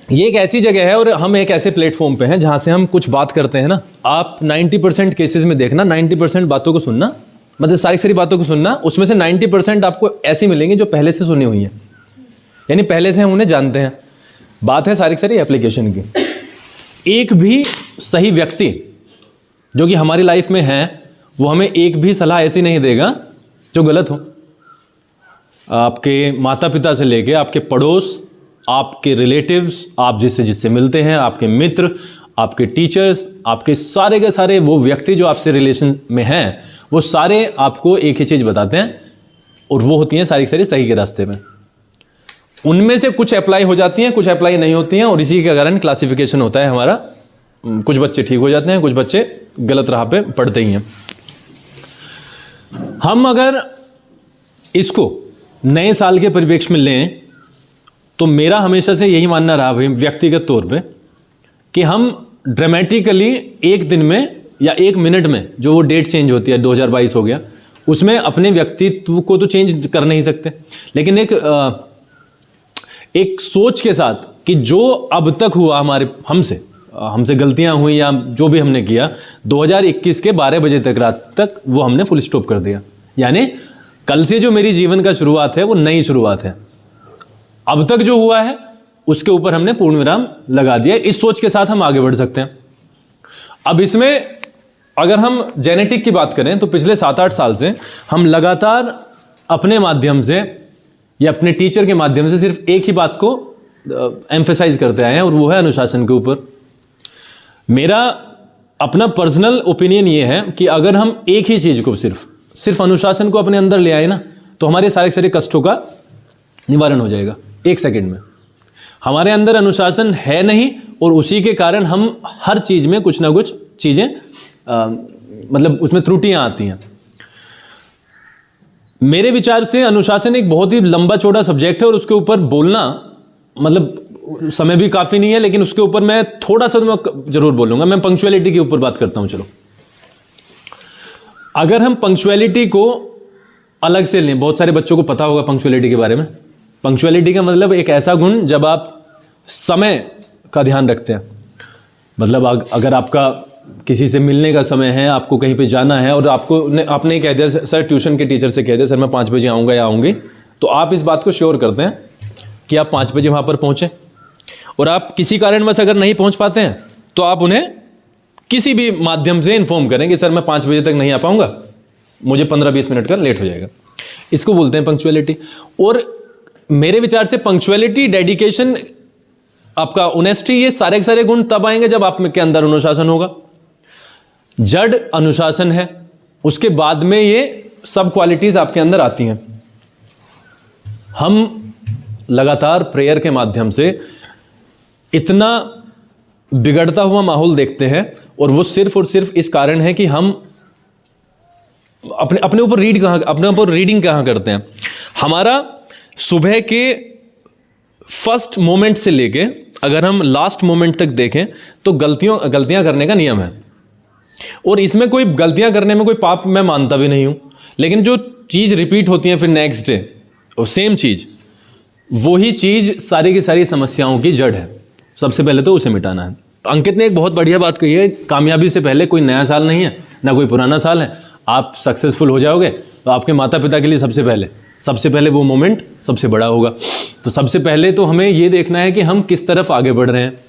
ये एक ऐसी जगह है और हम एक ऐसे प्लेटफॉर्म पे हैं जहाँ से हम कुछ बात करते हैं ना, आप 90% केसेस में देखना, 90% बातों को सुनना, मतलब सारी बातों को सुनना, उसमें से 90% आपको ऐसी मिलेंगी जो पहले से सुनी हुई हैं, यानी पहले से हम उन्हें जानते हैं। बात है सारी एप्लीकेशन की। एक भी सही व्यक्ति जो कि हमारी लाइफ में है वो हमें एक भी सलाह ऐसी नहीं देगा जो गलत हो। आपके माता पिता से लेके आपके पड़ोस, आपके रिलेटिव्स, आप जिससे मिलते हैं, आपके मित्र, आपके टीचर्स, आपके सारे के सारे वो व्यक्ति जो आपसे रिलेशन में हैं, वो सारे आपको एक ही चीज़ बताते हैं और वो होती हैं सारी सही के रास्ते में। उनमें से कुछ अप्लाई हो जाती हैं, कुछ अप्लाई नहीं होती हैं और इसी के कारण क्लासिफिकेशन होता है हमारा। कुछ बच्चे ठीक हो जाते हैं, कुछ बच्चे गलत राह पे पड़ते ही हैं। हम अगर इसको नए साल के परिप्रेक्ष्य में लें तो मेरा हमेशा से यही मानना रहा भाई व्यक्तिगत तौर पे कि हम ड्रामेटिकली एक दिन में या एक मिनट में जो वो डेट चेंज होती है, 2022 हो गया, उसमें अपने व्यक्तित्व को तो चेंज कर नहीं सकते, लेकिन एक सोच के साथ कि जो अब तक हुआ हमसे गलतियां हुई या जो भी हमने किया, 2021 के 12 बजे तक रात तक वो हमने फुल स्टॉप कर दिया। यानी कल से जो मेरी जीवन का शुरुआत है वो नई शुरुआत है। अब तक जो हुआ है उसके ऊपर हमने पूर्ण विराम लगा दिया। इस सोच के साथ हम आगे बढ़ सकते हैं। अब इसमें अगर हम जेनेटिक की बात करें तो पिछले 7-8 साल से हम लगातार अपने माध्यम से या अपने टीचर के माध्यम से सिर्फ एक ही बात को एम्फेसाइज करते आए हैं और वो है अनुशासन के ऊपर। मेरा अपना पर्सनल ओपिनियन ये है कि अगर हम एक ही चीज़ को सिर्फ अनुशासन को अपने अंदर ले आए ना, तो हमारे सारे कष्टों का निवारण हो जाएगा 1 सेकंड में। हमारे अंदर अनुशासन है नहीं और उसी के कारण हम हर चीज़ में कुछ ना कुछ चीज़ें मतलब उसमें त्रुटियां आती हैं। मेरे विचार से अनुशासन एक बहुत ही लंबा चौड़ा सब्जेक्ट है और उसके ऊपर बोलना मतलब समय भी काफ़ी नहीं है, लेकिन उसके ऊपर मैं थोड़ा सा मैं जरूर बोलूँगा। मैं पंक्चुअलिटी के ऊपर बात करता हूँ। चलो, अगर हम पंक्चुअलिटी को अलग से लें, बहुत सारे बच्चों को पता होगा पंक्चुअलिटी के बारे में। पंक्चुअलिटी का मतलब एक ऐसा गुण जब आप समय का ध्यान रखते हैं। मतलब अगर आपका किसी से मिलने का समय है, आपको कहीं पे जाना है और आपने कह दिया सर, ट्यूशन के टीचर से कह दिया सर मैं 5 बजे आऊँगा या आऊँगी, तो आप इस बात को श्योर करते हैं कि आप 5 बजे वहाँ पर पहुँचें। और आप किसी कारणवश अगर नहीं पहुँच पाते हैं तो आप उन्हें किसी भी माध्यम से इन्फॉर्म करें कि सर मैं 5 बजे तक नहीं आ पाऊँगा, मुझे 15-20 मिनट का लेट हो जाएगा। इसको बोलते हैं पंक्चुअलिटी। और मेरे विचार से पंक्चुअलिटी, डेडिकेशन, आपका ऑनेस्टी, ये सारे के सारे गुण तब आएंगे जब आप के अंदर अनुशासन होगा। जड़ अनुशासन है, उसके बाद में ये सब क्वालिटीज आपके अंदर आती हैं। हम लगातार प्रेयर के माध्यम से इतना बिगड़ता हुआ माहौल देखते हैं और वो सिर्फ और सिर्फ इस कारण है कि हम अपने ऊपर रीडिंग कहाँ करते हैं। हमारा सुबह के फर्स्ट मोमेंट से लेके अगर हम लास्ट मोमेंट तक देखें तो गलतियां करने का नियम है। और इसमें कोई गलतियां करने में कोई पाप मैं मानता भी नहीं हूं, लेकिन जो चीज़ रिपीट होती है फिर नेक्स्ट डे और सेम चीज़, वही चीज़ सारी की सारी समस्याओं की जड़ है। सबसे पहले तो उसे मिटाना है। अंकित ने एक बहुत बढ़िया बात कही है, कामयाबी से पहले कोई नया साल नहीं है ना कोई पुराना साल है। आप सक्सेसफुल हो जाओगे तो आपके माता पिता के लिए सबसे पहले वो मोमेंट सबसे बड़ा होगा। तो सबसे पहले तो हमें ये देखना है कि हम किस तरफ आगे बढ़ रहे हैं।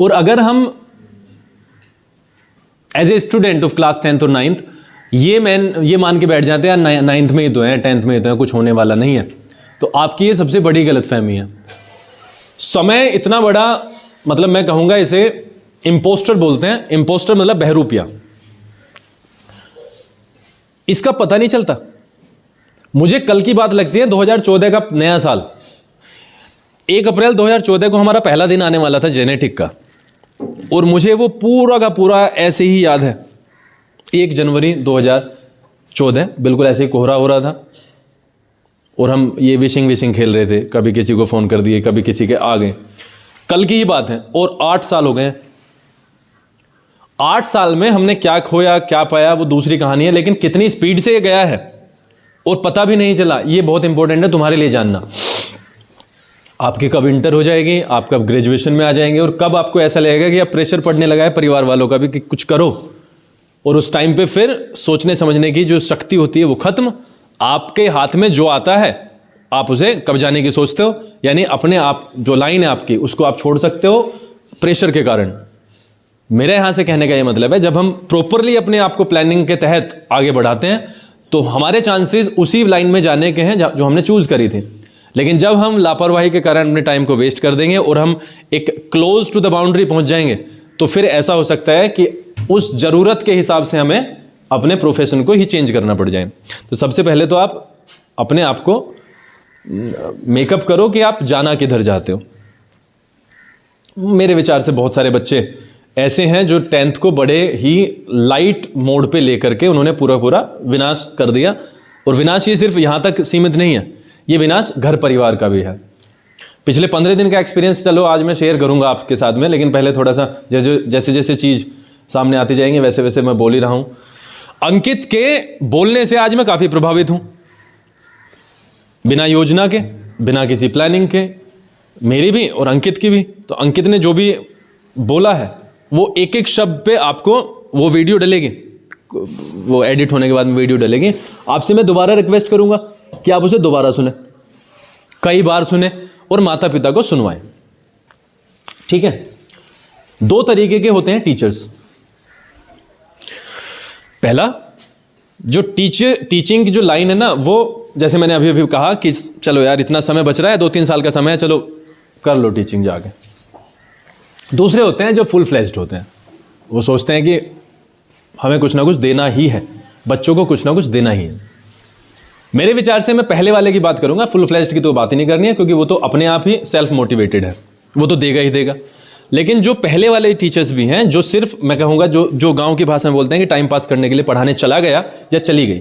और अगर हम as a student of class 10th और 9th ये मान के बैठ जाते हैं 9th में ही तो है, 10th में ही तो है, कुछ होने वाला नहीं है, तो आपकी ये सबसे बड़ी गलतफहमी है। समय इतना बड़ा, मतलब मैं कहूंगा इसे इम्पोस्टर बोलते हैं। इम्पोस्टर मतलब बहरूपिया। इसका पता नहीं चलता। मुझे कल की बात लगती है 2014 का नया साल, 1 अप्रैल 2014 को हमारा पहला दिन आने वाला था जेनेटिक का, और मुझे वो पूरा का पूरा ऐसे ही याद है। 1 जनवरी 2014 बिल्कुल ऐसे ही कोहरा हो रहा था और हम ये विशिंग खेल रहे थे। कभी किसी को फ़ोन कर दिए, कभी किसी के आ गए। कल की ही बात है और 8 साल हो गए। 8 साल में हमने क्या खोया क्या पाया वो दूसरी कहानी है, लेकिन कितनी स्पीड से ये गया है और पता भी नहीं चला, ये बहुत इंपॉर्टेंट है तुम्हारे लिए जानना। आपकी कब इंटर हो जाएगी, आप कब ग्रेजुएशन में आ जाएंगे, और कब आपको ऐसा लगेगा कि अब प्रेशर पड़ने लगा है परिवार वालों का भी कि कुछ करो, और उस टाइम पे फिर सोचने समझने की जो शक्ति होती है वो खत्म। आपके हाथ में जो आता है आप उसे कब जाने की सोचते हो, यानी अपने आप जो लाइन है आपकी उसको आप छोड़ सकते हो प्रेशर के कारण। मेरे यहाँ से कहने का ये मतलब है, जब हम प्रॉपरली अपने आप को प्लानिंग के तहत आगे बढ़ाते हैं तो हमारे चांसेस उसी लाइन में जाने के हैं जो हमने चूज करी थी। लेकिन जब हम लापरवाही के कारण अपने टाइम को वेस्ट कर देंगे और हम एक क्लोज टू द बाउंड्री पहुंच जाएंगे, तो फिर ऐसा हो सकता है कि उस जरूरत के हिसाब से हमें अपने प्रोफेशन को ही चेंज करना पड़ जाए। तो सबसे पहले तो आप अपने आप को मेकअप करो कि आप जाना किधर चाहते हो। मेरे विचार से बहुत सारे बच्चे ऐसे हैं जो 10th को बड़े ही लाइट मोड पे लेकर के उन्होंने पूरा पूरा विनाश कर दिया। और विनाश ये सिर्फ यहाँ तक सीमित नहीं है, ये विनाश घर परिवार का भी है। पिछले 15 दिन का एक्सपीरियंस चलो आज मैं शेयर करूंगा आपके साथ में, लेकिन पहले थोड़ा सा जैसे जैसे चीज़ सामने आती जाएंगी वैसे वैसे मैं बोल ही रहा हूं। अंकित के बोलने से आज मैं काफ़ी प्रभावित हूं, बिना योजना के, बिना किसी प्लानिंग के, मेरी भी और अंकित की भी। तो अंकित ने जो भी बोला है वो एक एक शब्द पे आपको वो वीडियो डलेगी, वो एडिट होने के बाद में वीडियो डलेगी। आपसे मैं दोबारा रिक्वेस्ट करूंगा कि आप उसे दोबारा सुने, कई बार सुने और माता पिता को सुनवाएं। ठीक है, 2 तरीके के होते हैं टीचर्स। पहला, जो टीचिंग की जो लाइन है ना, वो जैसे मैंने अभी अभी कहा कि चलो यार इतना समय बच रहा है, 2-3 साल का समय है, चलो कर लो टीचिंग जाके। दूसरे होते हैं जो फुल फ्लेज्ड होते हैं, वो सोचते हैं कि हमें कुछ ना कुछ देना ही है, बच्चों को कुछ ना कुछ देना ही है। मेरे विचार से मैं पहले वाले की बात करूंगा, फुल फ्लेज्ड की तो बात ही नहीं करनी है, क्योंकि वो तो अपने आप ही सेल्फ मोटिवेटेड है, वो तो देगा ही देगा। लेकिन जो पहले वाले टीचर्स भी हैं, जो सिर्फ मैं कहूँगा जो गांव की भाषा में बोलते हैं कि टाइम पास करने के लिए पढ़ाने चला गया या चली गई,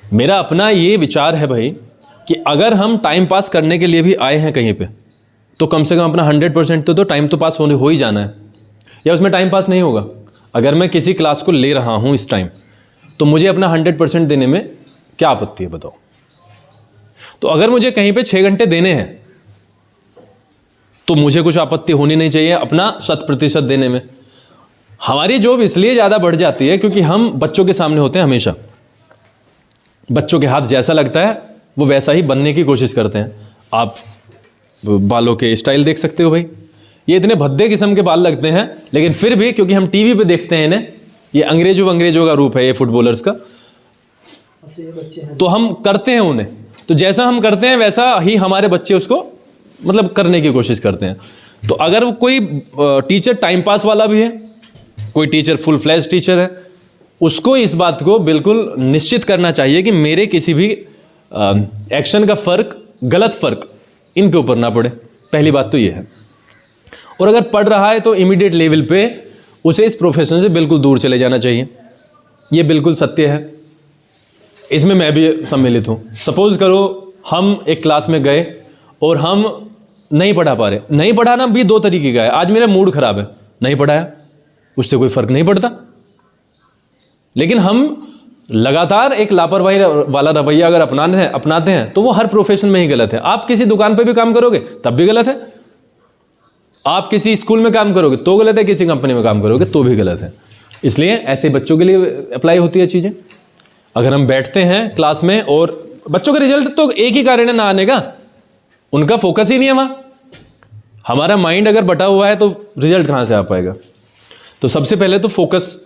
मेरा अपना ये विचार है भाई कि अगर हम टाइम पास करने के लिए भी आए हैं कहीं पे, तो कम से कम अपना 100% तो टाइम तो पास होने हो ही जाना है, या उसमें टाइम पास नहीं होगा। अगर मैं किसी क्लास को ले रहा हूँ इस टाइम, तो मुझे अपना 100% देने में क्या आपत्ति है बताओ। तो अगर मुझे कहीं पे 6 घंटे देने हैं तो मुझे कुछ आपत्ति होनी नहीं चाहिए अपना 100% देने में। हमारी जॉब इसलिए ज़्यादा बढ़ जाती है क्योंकि हम बच्चों के सामने होते हैं हमेशा, बच्चों के हाथ जैसा लगता है वो वैसा ही बनने की कोशिश करते हैं। आप बालों के स्टाइल देख सकते हो भाई, ये इतने भद्दे किस्म के बाल लगते हैं, लेकिन फिर भी क्योंकि हम टीवी पे देखते हैं इन्हें, ये अंग्रेजों का रूप है ये फुटबॉलर्स का, तो हम करते हैं उन्हें। तो जैसा हम करते हैं वैसा ही हमारे बच्चे उसको मतलब करने की कोशिश करते हैं। तो अगर वो कोई टीचर टाइम पास वाला भी है, कोई टीचर फुल फ्लैश टीचर है, उसको इस बात को बिल्कुल निश्चित करना चाहिए कि मेरे किसी भी एक्शन का फर्क, गलत फर्क इनके ऊपर ना पड़े। पहली बात तो ये है। और अगर पढ़ रहा है तो इमीडिएट लेवल पे उसे इस प्रोफेशन से बिल्कुल दूर चले जाना चाहिए। ये बिल्कुल सत्य है, इसमें मैं भी सम्मिलित हूँ। सपोज करो हम एक क्लास में गए और हम नहीं पढ़ा पा रहे। नहीं पढ़ाना भी 2 तरीके का है। आज मेरा मूड खराब है, नहीं पढ़ाया, उससे कोई फर्क नहीं पड़ता। लेकिन हम लगातार एक लापरवाही वाला रवैया अगर अपनाते हैं तो वो हर प्रोफेशन में ही गलत है। आप किसी दुकान पे भी काम करोगे तब भी गलत है, आप किसी स्कूल में काम करोगे तो गलत है, किसी कंपनी में काम करोगे तो भी गलत है। इसलिए ऐसे बच्चों के लिए अप्लाई होती है चीज़ें। अगर हम बैठते हैं क्लास में और बच्चों का रिजल्ट तो एक ही कारण है ना आने का, उनका फोकस ही नहीं है वहाँ। हमारा माइंड अगर बटा हुआ है तो रिजल्ट कहाँ से आ पाएगा। तो सबसे पहले तो फोकस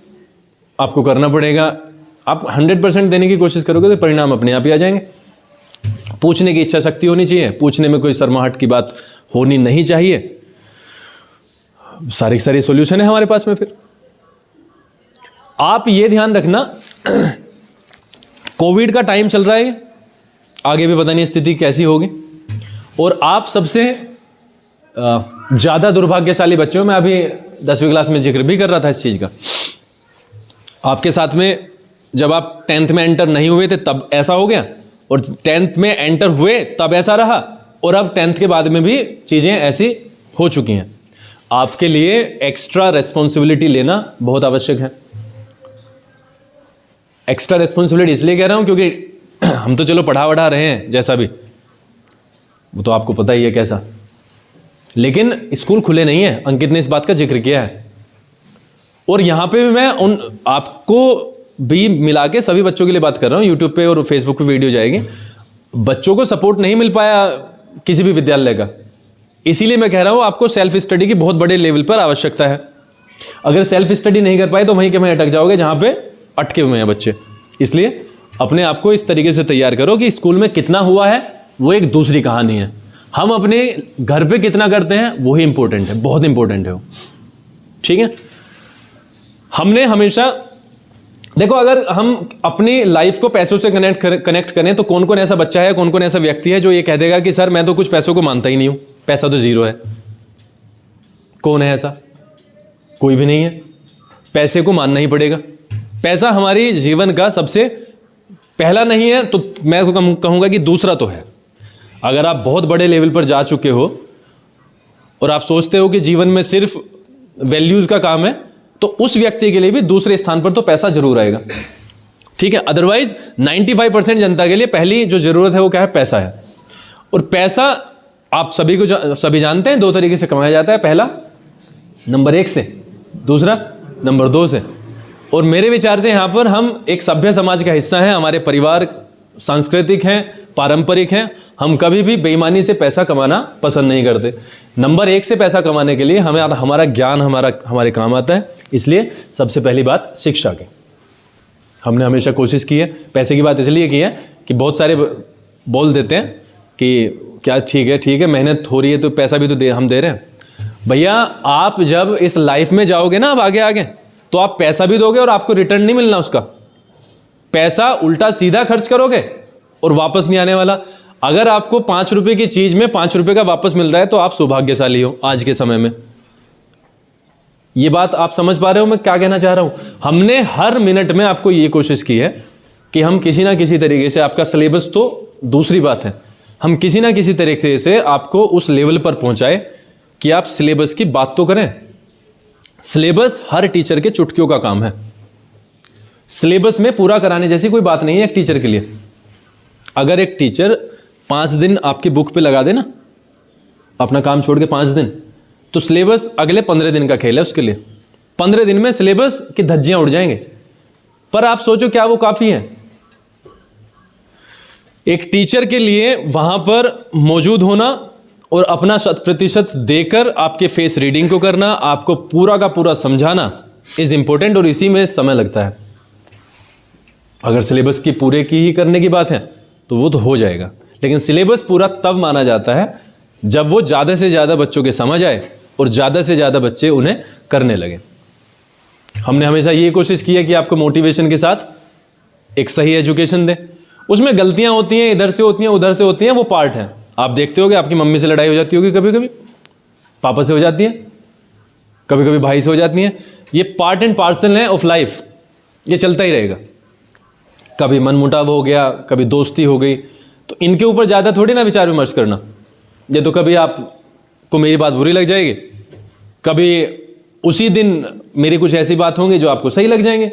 आपको करना पड़ेगा। आप 100% देने की कोशिश करोगे तो परिणाम अपने आप ही आ जाएंगे। पूछने की इच्छा शक्ति होनी चाहिए, पूछने में कोई शर्माहट की बात होनी नहीं चाहिए। सारी सॉल्यूशन है हमारे पास में। फिर आप ये ध्यान रखना, कोविड का टाइम चल रहा है, आगे भी पता नहीं स्थिति कैसी होगी, और आप सबसे ज़्यादा दुर्भाग्यशाली बच्चे हो। मैं अभी 10वीं क्लास में जिक्र भी कर रहा था इस चीज़ का। आपके साथ में जब आप 10th में एंटर नहीं हुए थे तब ऐसा हो गया, और 10th में एंटर हुए तब ऐसा रहा, और अब 10th के बाद में भी चीज़ें ऐसी हो चुकी हैं। आपके लिए एक्स्ट्रा रेस्पॉन्सिबिलिटी लेना बहुत आवश्यक है। एक्स्ट्रा रेस्पॉन्सिबिलिटी इसलिए कह रहा हूं क्योंकि हम तो चलो पढ़ा रहे हैं जैसा भी, वो तो आपको पता ही है कैसा। लेकिन स्कूल खुले नहीं है, अंकित ने इस बात का जिक्र किया है। और यहाँ पे भी मैं उन आपको भी मिला के सभी बच्चों के लिए बात कर रहा हूँ। यूट्यूब पे और फेसबुक पे वीडियो जाएगी। बच्चों को सपोर्ट नहीं मिल पाया किसी भी विद्यालय का, इसीलिए मैं कह रहा हूँ आपको सेल्फ स्टडी की बहुत बड़े लेवल पर आवश्यकता है। अगर सेल्फ स्टडी नहीं कर पाए तो वहीं के वहीं अटक जाओगे जहाँ पे अटके हुए हैं बच्चे। इसलिए अपने आप को इस तरीके से तैयार करो कि स्कूल में कितना हुआ है वो एक दूसरी कहानी है, हम अपने घर पे कितना करते हैं वही इंपॉर्टेंट है, बहुत इंपॉर्टेंट है वो। ठीक है, हमने हमेशा देखो, अगर हम अपनी लाइफ को पैसों से कनेक्ट करें तो कौन कौन ऐसा बच्चा है, कौन कौन ऐसा व्यक्ति है जो ये कह देगा कि सर मैं तो कुछ पैसों को मानता ही नहीं हूं, पैसा तो जीरो है। कौन है ऐसा? कोई भी नहीं है। पैसे को मानना ही पड़ेगा। पैसा हमारी जीवन का सबसे पहला नहीं है तो मैं कहूंगा कि दूसरा तो है। अगर आप बहुत बड़े लेवल पर जा चुके हो और आप सोचते हो कि जीवन में सिर्फ वैल्यूज का काम है, तो उस व्यक्ति के लिए भी दूसरे स्थान पर तो पैसा जरूर आएगा। ठीक है, अदरवाइज 95% जनता के लिए पहली जो जरूरत है वो क्या है? पैसा है। और पैसा आप सभी जानते हैं 2 तरीके से कमाया जाता है। पहला नंबर 1 से, दूसरा नंबर 2 से। और मेरे विचार से यहाँ पर हम एक सभ्य समाज का हिस्सा हैं, हमारे परिवार सांस्कृतिक हैं, पारंपरिक हैं। हम कभी भी बेईमानी से पैसा कमाना पसंद नहीं करते। नंबर 1 से पैसा कमाने के लिए हमें हमारा ज्ञान हमारे काम आता है। इसलिए सबसे पहली बात शिक्षा की हमने हमेशा कोशिश की है। पैसे की बात इसलिए की है कि बहुत सारे बोल देते हैं कि क्या ठीक है मेहनत हो रही है तो पैसा भी तो हम दे रहे हैं। भैया आप जब इस लाइफ में जाओगे ना, अब आगे तो आप पैसा भी दोगे और आपको रिटर्न नहीं मिलना उसका। पैसा उल्टा सीधा खर्च करोगे और वापस नहीं आने वाला। अगर आपको 5 रुपए की चीज में 5 रुपए का वापस मिल रहा है तो आप सौभाग्यशाली हो आज के समय में। ये बात आप समझ पा रहे हो मैं क्या कहना चाह रहा हूं? हमने हर मिनट में आपको ये कोशिश की है कि हम किसी ना किसी तरीके से, आपका सिलेबस तो दूसरी बात है, हम किसी ना किसी तरीके से आपको उस लेवल पर पहुंचाए कि आप सिलेबस की बात तो करें। सिलेबस हर टीचर के चुटकियों का काम है। सिलेबस में पूरा कराने जैसी कोई बात नहीं है एक टीचर के लिए। अगर एक टीचर 5 दिन आपकी बुक पे लगा दे ना, अपना काम छोड़ के 5 दिन, तो सिलेबस अगले 15 दिन का खेल है उसके लिए। 15 दिन में सिलेबस की धज्जियां उड़ जाएंगे। पर आप सोचो क्या वो काफी है? एक टीचर के लिए वहां पर मौजूद होना और अपना 100% देकर आपके फेस रीडिंग को करना, आपको पूरा का पूरा समझाना इज इंपॉर्टेंट और इसी में समय लगता है। अगर सिलेबस की पूरे की ही करने की बात है तो वो तो हो जाएगा, लेकिन सिलेबस पूरा तब माना जाता है जब वो ज़्यादा से ज़्यादा बच्चों के समझ आए और ज़्यादा से ज़्यादा बच्चे उन्हें करने लगे। हमने हमेशा ये कोशिश की है कि आपको मोटिवेशन के साथ एक सही एजुकेशन दें। उसमें गलतियां होती हैं, इधर से होती हैं उधर से होती हैं, वो पार्ट है। आप देखते होगे आपकी मम्मी से लड़ाई हो जाती होगी, कभी कभी पापा से हो जाती है, कभी कभी भाई से हो जाती है। ये पार्ट एंड पार्सल है ऑफ लाइफ, ये चलता ही रहेगा। कभी मनमुटाव हो गया, कभी दोस्ती हो गई, तो इनके ऊपर ज़्यादा थोड़ी ना विचार विमर्श करना। ये तो कभी आपको मेरी बात बुरी लग जाएगी, कभी उसी दिन मेरी कुछ ऐसी बात होंगी जो आपको सही लग जाएंगे।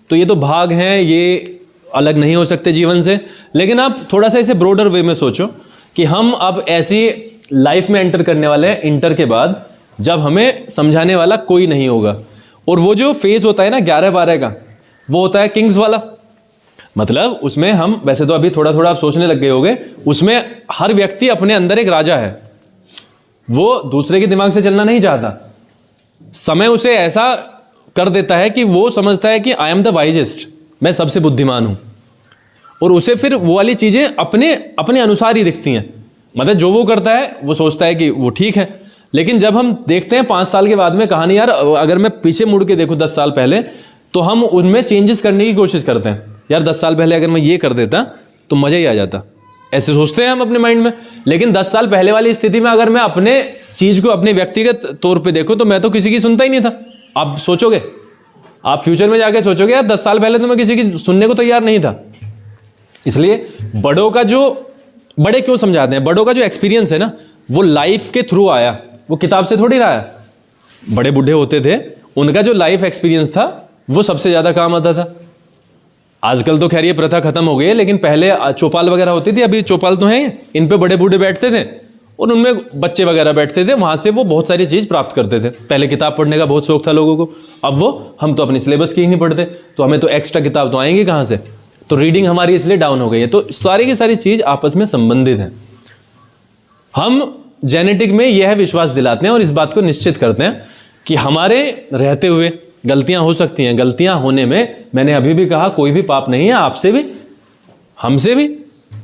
तो ये तो भाग हैं, ये अलग नहीं हो सकते जीवन से। लेकिन आप थोड़ा सा इसे ब्रॉडर वे में सोचो कि हम अब ऐसी लाइफ में एंटर करने वाले हैं इंटर के बाद जब हमें समझाने वाला कोई नहीं होगा। और वो जो फेज होता है ना 11-12 का, वो होता है किंग्स वाला। मतलब उसमें हम, वैसे तो अभी थोड़ा थोड़ा आप सोचने लग गए होंगे, उसमें हर व्यक्ति अपने अंदर एक राजा है। वो दूसरे के दिमाग से चलना नहीं चाहता। समय उसे ऐसा कर देता है कि वो समझता है कि आई एम द वाइजेस्ट, मैं सबसे बुद्धिमान हूं। और उसे फिर वो वाली चीजें अपने अनुसार ही दिखती हैं। मतलब जो वो करता है वो सोचता है कि वो ठीक है। लेकिन जब हम देखते हैं 5 साल के बाद में कहानी, यार अगर मैं पीछे मुड़ के देखूं 10 साल पहले, तो हम उनमें चेंजेस करने की कोशिश करते हैं। यार 10 साल पहले अगर मैं ये कर देता तो मजा ही आ जाता, ऐसे सोचते हैं हम अपने माइंड में। लेकिन 10 साल पहले वाली स्थिति में अगर मैं अपने चीज को अपने व्यक्तिगत तौर पे देखूं तो मैं तो किसी की सुनता ही नहीं था। आप सोचोगे, आप फ्यूचर में जाके सोचोगे यार 10 साल पहले तो मैं किसी की सुनने को तैयार नहीं था। इसलिए बड़े क्यों समझाते हैं? बड़ों का जो एक्सपीरियंस है ना, वो लाइफ के थ्रू आया, वो किताब से थोड़ी ना आया। बड़े बूढ़े होते थे, उनका जो लाइफ एक्सपीरियंस था वो सबसे ज्यादा काम आता था। आजकल तो खैर ये प्रथा खत्म हो गई है, लेकिन पहले चौपाल वगैरह होती थी। अभी चौपाल तो है, इन पे बड़े बूढ़े बैठते थे और उनमें बच्चे वगैरह बैठते थे, वहाँ से वो बहुत सारी चीज़ प्राप्त करते थे। पहले किताब पढ़ने का बहुत शौक था लोगों को, अब हम तो अपने सिलेबस की ही नहीं पढ़ते, तो हमें तो एक्स्ट्रा किताब तो आएंगी कहाँ से, तो रीडिंग हमारी इसलिए डाउन हो गई है। तो सारी की सारी चीज़ आपस में संबंधित है। हम जेनेटिक में यह विश्वास दिलाते हैं और इस बात को निश्चित करते हैं कि हमारे रहते हुए गलतियां हो सकती हैं। गलतियां होने में मैंने अभी भी कहा कोई भी पाप नहीं है, आपसे भी हमसे भी।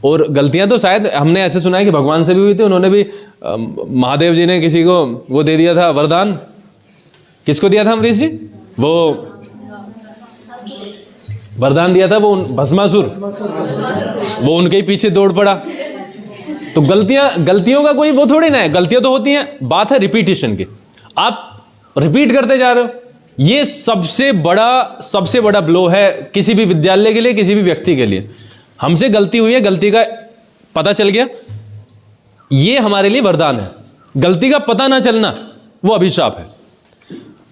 और गलतियां तो शायद हमने ऐसे सुना है कि भगवान से भी हुई थी। उन्होंने भी महादेव जी ने किसी को वो दे दिया था वरदान, किसको दिया था अमरीश जी? वो वरदान दिया था वो भस्मासुर, वो उनके ही पीछे दौड़ पड़ा। तो गलतियों का कोई वो थोड़ी ना है, गलतियां तो होती हैं, बात है रिपीटिशन की। आप रिपीट करते जा रहे हो, ये सबसे बड़ा ब्लो है किसी भी विद्यालय के लिए, किसी भी व्यक्ति के लिए। हमसे गलती हुई है, गलती का पता चल गया, ये हमारे लिए वरदान है। गलती का पता ना चलना वो अभिशाप है।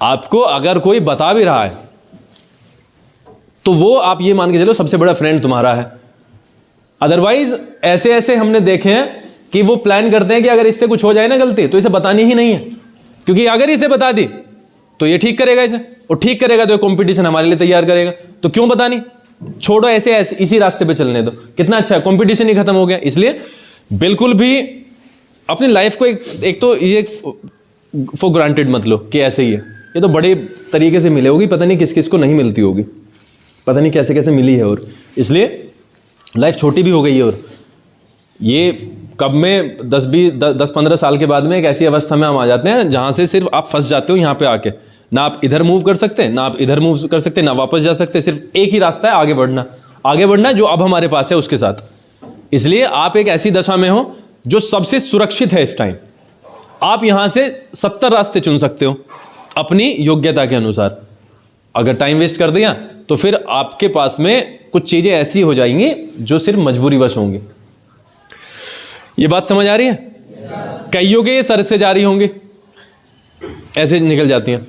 आपको अगर कोई बता भी रहा है तो वो आप ये मान के चलो सबसे बड़ा फ्रेंड तुम्हारा है। अदरवाइज ऐसे हमने देखे हैं कि वो प्लान करते हैं कि अगर इससे कुछ हो जाए ना गलती, तो इसे बतानी ही नहीं है, क्योंकि अगर इसे बता दी तो ये ठीक करेगा इसे, और ठीक करेगा तो कंपटीशन हमारे लिए तैयार करेगा, तो क्यों बतानी, छोड़ो ऐसे इसी रास्ते पे चलने दो, कितना अच्छा है, कंपटीशन ही खत्म हो गया। इसलिए बिल्कुल भी अपनी लाइफ को एक तो ये फॉर ग्रांटेड मत लो कि ऐसे ही है, ये तो बड़े तरीके से मिले होगी, पता नहीं किस किस को नहीं मिलती होगी, पता नहीं कैसे कैसे मिली है। और इसलिए लाइफ छोटी भी हो गई है। और ये कब में 10-15 साल के बाद में एक ऐसी अवस्था में हम आ जाते हैं जहाँ से सिर्फ आप फंस जाते हो यहाँ पे आके, ना आप इधर मूव कर सकते, ना आप इधर मूव कर सकते, ना वापस जा सकते। सिर्फ एक ही रास्ता है, आगे बढ़ना जो अब हमारे पास है उसके साथ। इसलिए आप एक ऐसी दशा में हो जो सबसे सुरक्षित है इस टाइम। आप यहाँ से 70 रास्ते चुन सकते हो अपनी योग्यता के अनुसार। अगर टाइम वेस्ट कर दिया तो फिर आपके पास में कुछ चीजें ऐसी हो जाएंगी जो सिर्फ मजबूरीवश होंगी। ये बात समझ आ रही है? कईयों के सर से जारी होंगे, ऐसे निकल जाती हैं।